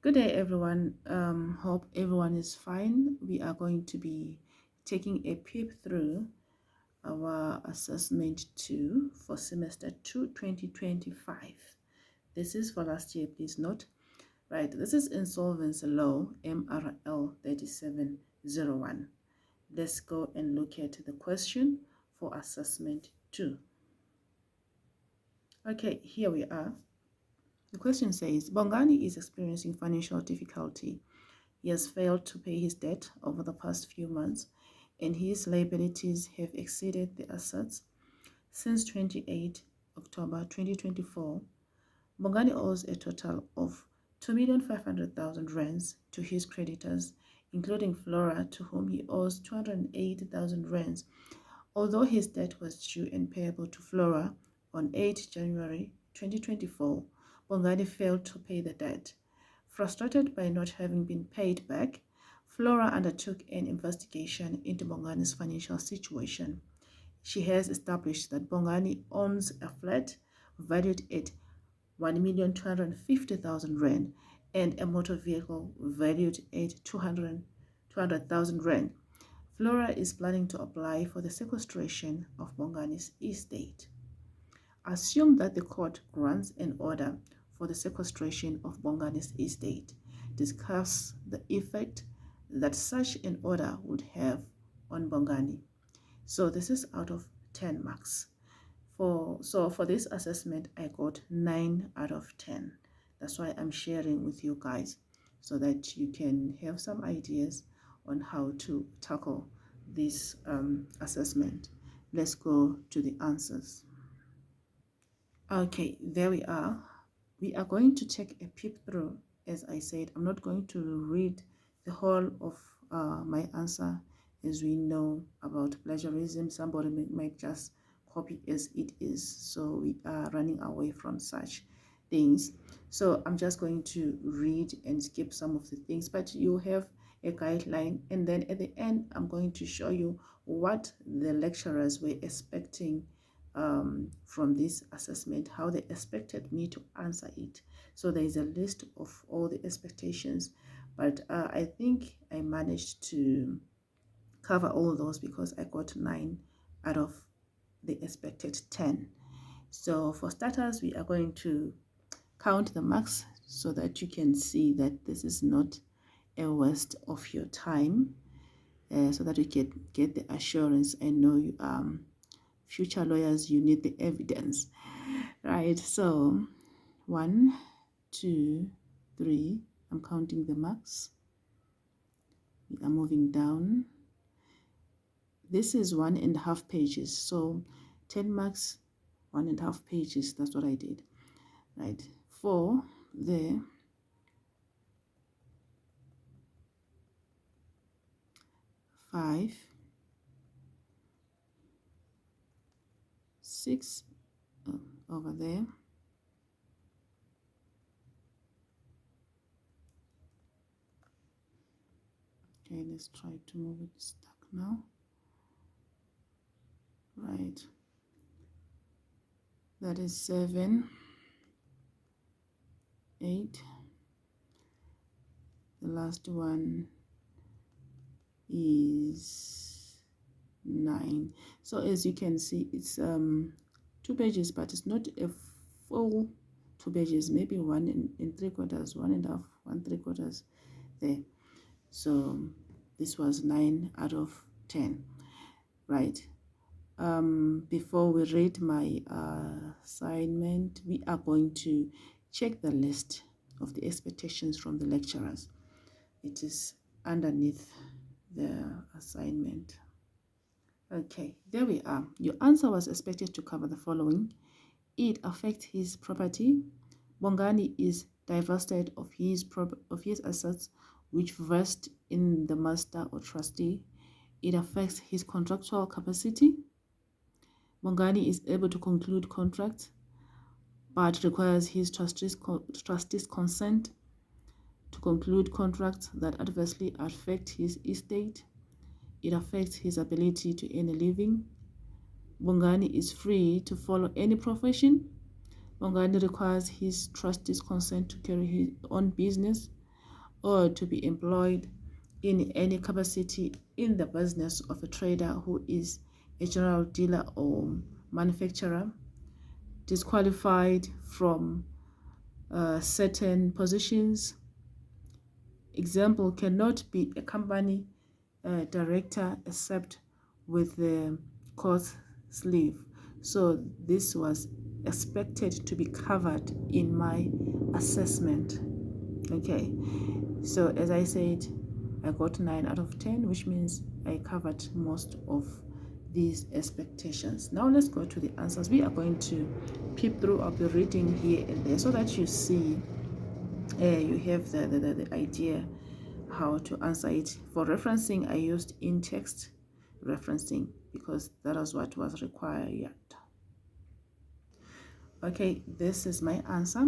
Good day, everyone. Hope everyone is fine. We are going to be taking a peep through our assessment 2 for semester 2 2025. This is for last year, please note. Right, this is Insolvency Law MRL 3701. Let's go and look at the question for assessment 2. Okay, here we are. The question says, Bongani is experiencing financial difficulty. He has failed to pay his debt over the past few months, and his liabilities have exceeded the assets. Since 28 October 2024, Bongani owes a total of 2,500,000 rands to his creditors, including Flora, to whom he owes 280,000 rands. Although his debt was due and payable to Flora on 8 January 2024, Bongani failed to pay the debt. Frustrated by not having been paid back, Flora undertook an investigation into Bongani's financial situation. She has established that Bongani owns a flat valued at 1,250,000 rand and a motor vehicle valued at 200,000 rand. Flora is planning to apply for the sequestration of Bongani's estate. Assume that the court grants an order for the sequestration of Bongani's estate. Discuss the effect that such an order would have on Bongani. So this is out of 10 marks. For this assessment, I got 9 out of 10. That's why I'm sharing with you guys so that you can have some ideas on how to tackle this assessment. Let's go to the answers. Okay, there we are. We are going to take a peep through. As I said, I'm not going to read the whole of my answer. As we know about plagiarism, somebody might just copy as it is. So we are running away from such things. So I'm just going to read and skip some of the things, but you have a guideline. And then at the end, I'm going to show you what the lecturers were expecting from this assessment, how they expected me to answer it. So there is a list of all the expectations, but I think I managed to cover all those because I got 9 out of the expected 10. So for starters, we are going to count the marks so that you can see that this is not a waste of your time, so that you can get the assurance. I know you future lawyers, you need the evidence, right? So 1, 2, 3, I'm counting the marks. We are moving down. This is 1.5 pages, so 10 marks, 1.5 pages. That's what I did, right? 4 there, 5, 6 over there, 'kay, let's try to move it stuck now, right? That is 7, 8. The last one is 9. So as you can see, it's 2 pages, but it's not a full 2 pages, maybe 1 and 3/4, 1.5, 1 3/4 there. So this was 9 out of 10, right? Before we read my assignment, we are going to check the list of the expectations from the lecturers. It is underneath the assignment. Okay, there we are. Your answer was expected to cover the following. It affects his property. Bongani is divested of his assets which vest in the master or trustee. It affects his contractual capacity. Bongani is able to conclude contracts but requires his trustees' consent to conclude contracts that adversely affect his estate. It affects his ability to earn a living. Bongani is free to follow any profession. Bongani requires his trustees' consent to carry his own business. or to be employed in any capacity in the business of a trader who is a general dealer or manufacturer, disqualified from certain positions. Example, cannot be a company director except with the court sleeve. So this was expected to be covered in my assessment. Okay, so as I said, I got 9 out of 10, which means I covered most of these expectations. Now let's go to the answers. We are going to peep through. I'll be reading here and there so that you see, you have the idea how to answer it. For referencing, I used in-text referencing because that is what was required. Okay, this is my answer.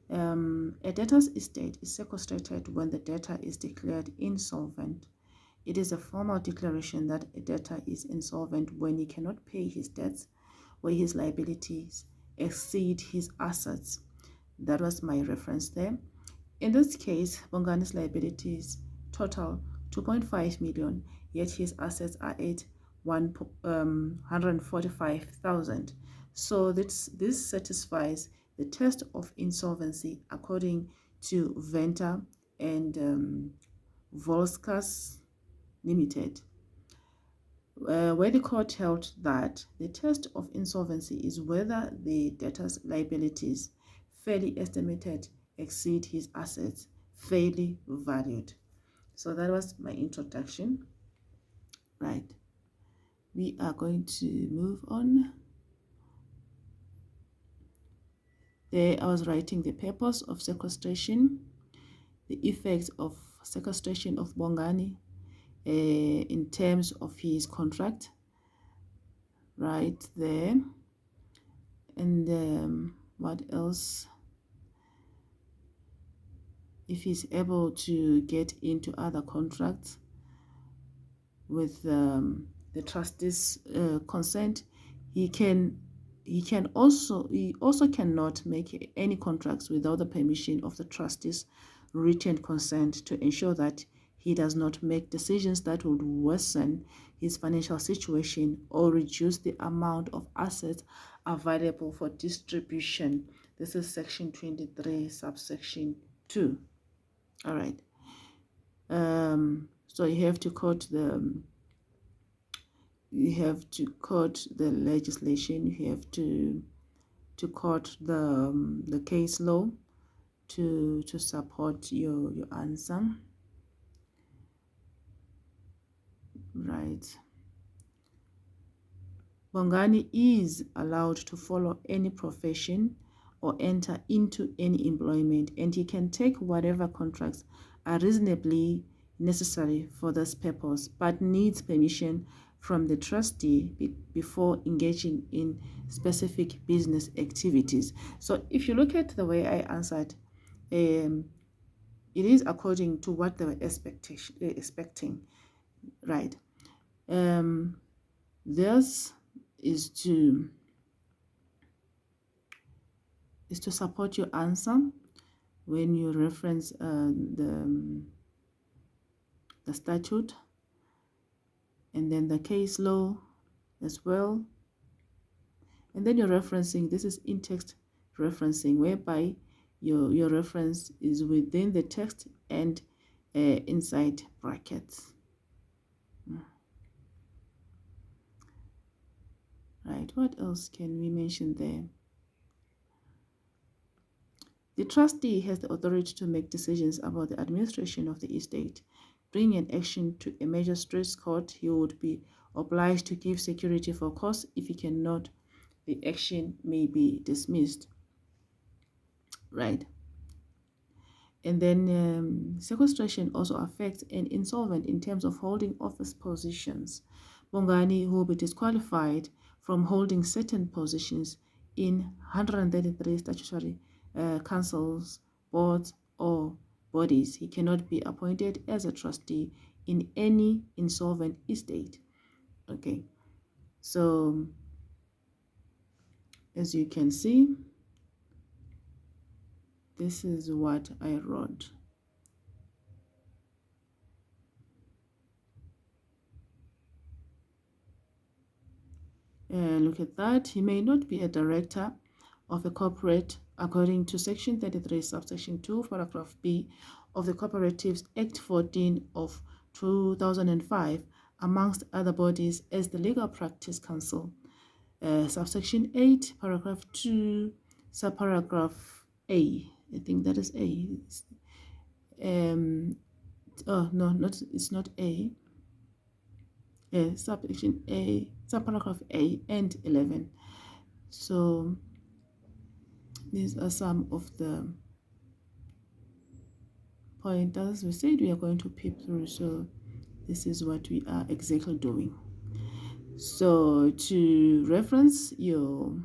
A debtor's estate is sequestrated when the debtor is declared insolvent. It is a formal declaration that a debtor is insolvent when he cannot pay his debts or his liabilities exceed his assets. That was my reference there. In this case, Bongani's liabilities total 2.5 million, yet his assets are at 145,000. So this satisfies the test of insolvency according to Venter and Volskas Limited, where the court held that the test of insolvency is whether the debtor's liabilities, fairly estimated, exceed his assets, fairly valued. So that was my introduction. Right. We are going to move on. There I was writing the purpose of sequestration, the effects of sequestration of Bongani in terms of his contract, right there. And what else? If he's able to get into other contracts with the trustees' consent, he also cannot make any contracts without the permission of the trustees' written consent to ensure that he does not make decisions that would worsen his financial situation or reduce the amount of assets available for distribution. This is section 23, subsection 2. All right. So you have to quote the legislation. You have to quote the case law to support your answer. Right. Bongani is allowed to follow any profession or enter into any employment, and he can take whatever contracts are reasonably necessary for this purpose, but needs permission from the trustee before engaging in specific business activities. So if you look at the way I answered, it is according to what they were expecting, right? This is to support your answer when you reference the statute and then the case law as well. And then you're referencing, this is in-text referencing, whereby your reference is within the text and inside brackets. Right, what else can we mention there? The trustee has the authority to make decisions about the administration of the estate. Bring an action to a magistrate's court, he would be obliged to give security for costs. If he cannot, the action may be dismissed. Right. And then sequestration also affects an insolvent in terms of holding office positions. Bongani will be disqualified from holding certain positions in 133 statutory councils, boards, or bodies. He cannot be appointed as a trustee in any insolvent estate. Okay, so as you can see, this is what I wrote. Look at that. He may not be a director of a corporate according to section 33 subsection 2 paragraph B of the Corporatives Act 14 of 2005, amongst other bodies, as the Legal Practice Council. Subsection 8 paragraph 2 subparagraph A, I think that is A. Oh no, not it's not A. Subsection A, subparagraph A and 11. So these are some of the pointers we said we are going to peep through. So this is what we are exactly doing. So to reference your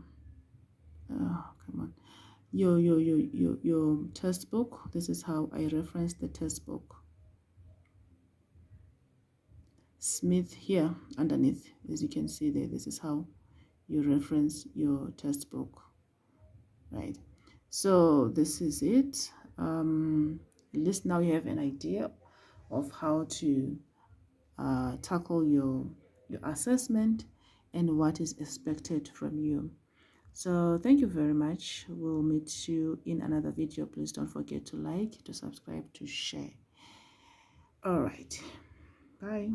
your textbook, this is how I reference the textbook. Smith here underneath, as you can see there, this is how you reference your textbook, right? So this is it. At least now you have an idea of how to tackle your assessment and what is expected from you. So thank you very much. We'll meet you in another video. Please don't forget to like, to subscribe, to share. All right, bye.